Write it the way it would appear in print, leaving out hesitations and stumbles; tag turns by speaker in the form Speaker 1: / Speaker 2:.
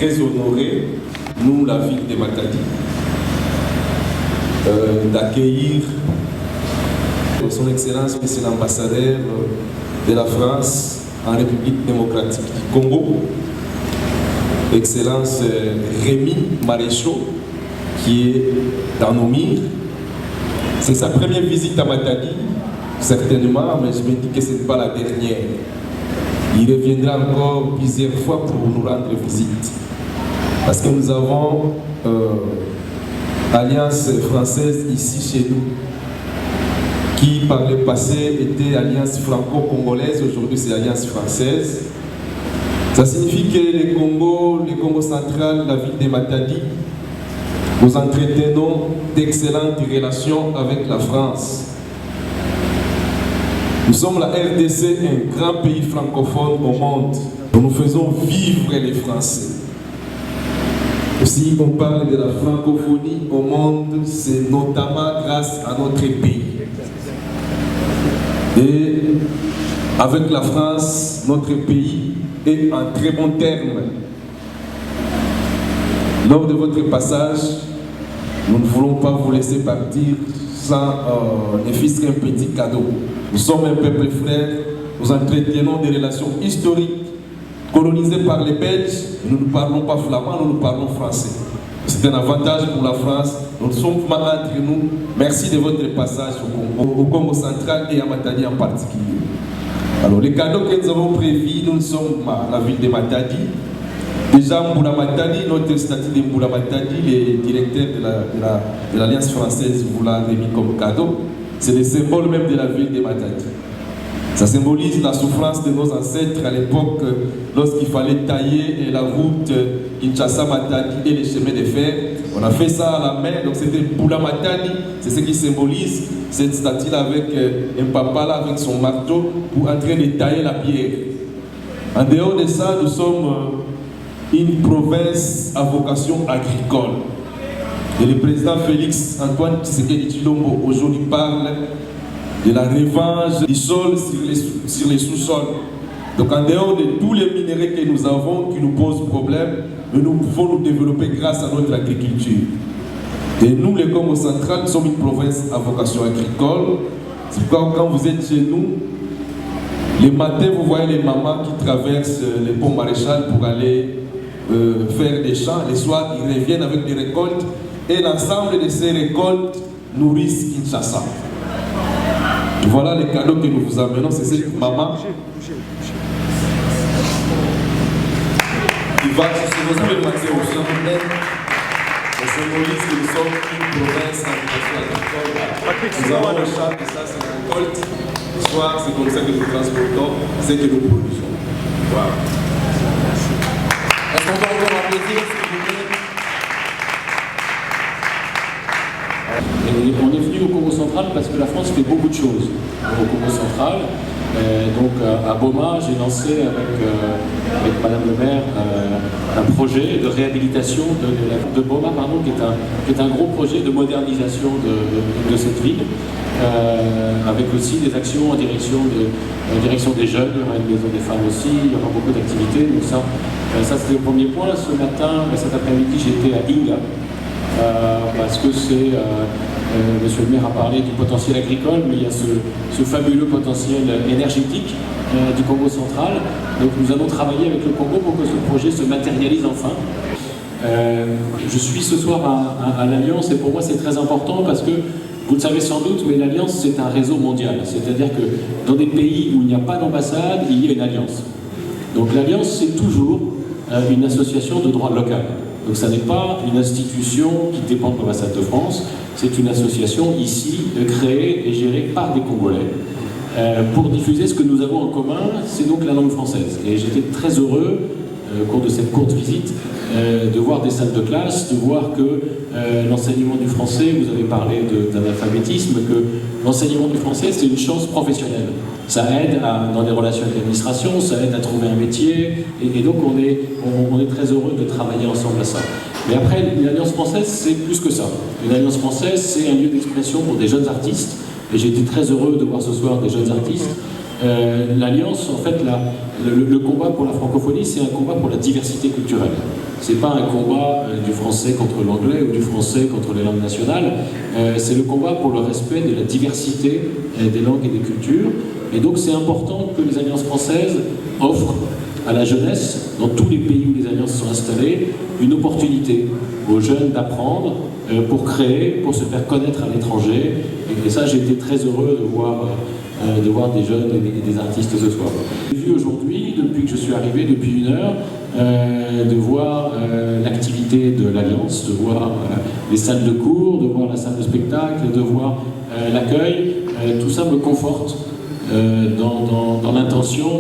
Speaker 1: Très honorés, nous, la ville de Matadi, d'accueillir son Excellence, Monsieur l'ambassadeur de la France en République démocratique du Congo, Excellence Rémi Maréchal, qui est dans nos mires. C'est sa première visite à Matadi, certainement, mais je me dis que ce n'est pas la dernière. Il reviendra encore plusieurs fois pour nous rendre visite. Parce que nous avons Alliance française ici chez nous, qui par le passé était Alliance franco-congolaise, aujourd'hui c'est Alliance française. Ça signifie que le Congo central, la ville de Matadi, nous entretenons d'excellentes relations avec la France. Nous sommes la RDC, un grand pays francophone au monde. Nous faisons vivre les Français. Si on parle de la francophonie au monde, c'est notamment grâce à notre pays. Et avec la France, notre pays est en très bon terme. Lors de votre passage, nous ne voulons pas vous laisser partir sans ne fût-ce qu'un petit cadeau. Nous sommes un peuple frère, nous entretenons des relations historiques colonisées par les Belges. Nous ne parlons pas flamand, nous parlons français. C'est un avantage pour la France. Nous sommes entre nous. Merci de votre passage au Congo central et à Matadi en particulier. Alors, les cadeaux que nous avons prévus, nous sommes à la ville de Matadi. Déjà, Mboula Matadi, notre statut de Mboula Matadi, le directeur de l'Alliance française vous l'a remis comme cadeau. C'est le symbole même de la ville de Matadi. Ça symbolise la souffrance de nos ancêtres à l'époque lorsqu'il fallait tailler la route Kinshasa-Matadi et les chemins de fer. On a fait ça à la main, donc c'était Mboula Matadi, c'est ce qui symbolise cette statue-là avec un papa là avec son marteau pour en train de tailler la pierre. En dehors de ça, nous sommes une province à vocation agricole. Et le président Félix Antoine Tshisekedi Tshilombo aujourd'hui parle de la revanche du sol sur les sous-sols. Donc en dehors de tous les minéraux que nous avons qui nous posent problème, nous pouvons nous développer grâce à notre agriculture. Et nous, le Congo central, nous sommes une province à vocation agricole. C'est pourquoi quand vous êtes chez nous, les matins, vous voyez les mamans qui traversent les ponts Maréchal pour aller faire des champs. Les soirs, ils reviennent avec des récoltes. Et l'ensemble de ces récoltes nourrissent Kinshasa. Voilà les cadeaux que nous vous amenons. C'est cette maman qui va se poser le matin au champ. Ça symbolise que nous sommes une province à vocation agricole. Nous avons le champ et ça, c'est la récolte. Le soir, c'est comme ça que nous transportons, c'est que nous produisons. Voilà. Est-ce qu'on peut encore applaudir, s'il vous plaît?
Speaker 2: Et on est venu au Congo central parce que la France fait beaucoup de choses au Congo central. Donc à Boma, j'ai lancé avec Madame le maire un projet de réhabilitation de Boma, pardon, qui est un gros projet de modernisation de cette ville, avec aussi des actions en direction des jeunes. Il y aura une maison des femmes aussi, il y aura beaucoup d'activités. Donc ça c'était le premier point. Ce matin, cet après-midi, j'étais à Inga. Parce que c'est, monsieur le maire a parlé du potentiel agricole, mais il y a ce fabuleux potentiel énergétique du Congo central. Donc nous allons travailler avec le Congo pour que ce projet se matérialise enfin. Je suis ce soir à l'Alliance et pour moi c'est très important parce que, vous le savez sans doute, mais l'Alliance c'est un réseau mondial. C'est-à-dire que dans des pays où il n'y a pas d'ambassade, il y a une alliance. Donc l'Alliance c'est toujours une association de droit local. Donc ça n'est pas une institution qui dépend de l'ambassade de France, c'est une association ici créée et gérée par des Congolais pour diffuser ce que nous avons en commun, c'est donc la langue française. Et j'étais très heureux, au cours de cette courte visite, de voir des salles de classe, de voir que l'enseignement du français, vous avez parlé d'analphabétisme, que l'enseignement du français c'est une chance professionnelle. Ça aide dans les relations avec l'administration, ça aide à trouver un métier, et donc on est très heureux de travailler ensemble à ça. Mais après, une alliance française, c'est plus que ça. Une alliance française, c'est un lieu d'expression pour des jeunes artistes, et j'ai été très heureux de voir ce soir des jeunes artistes. L'alliance, en fait, le combat pour la francophonie, c'est un combat pour la diversité culturelle. c'est pas un combat du français contre l'anglais ou du français contre les langues nationales, c'est le combat pour le respect de la diversité des langues et des cultures. Et donc c'est important que les Alliances françaises offrent à la jeunesse, dans tous les pays où les alliances sont installées, une opportunité aux jeunes d'apprendre pour créer, pour se faire connaître à l'étranger. Et ça, j'ai été très heureux de voir des jeunes et des artistes ce soir. J'ai vu aujourd'hui, depuis que je suis arrivé, depuis 1 heure, de voir l'activité de l'Alliance, de voir les salles de cours, de voir la salle de spectacle, de voir l'accueil. Tout ça me conforte dans l'intention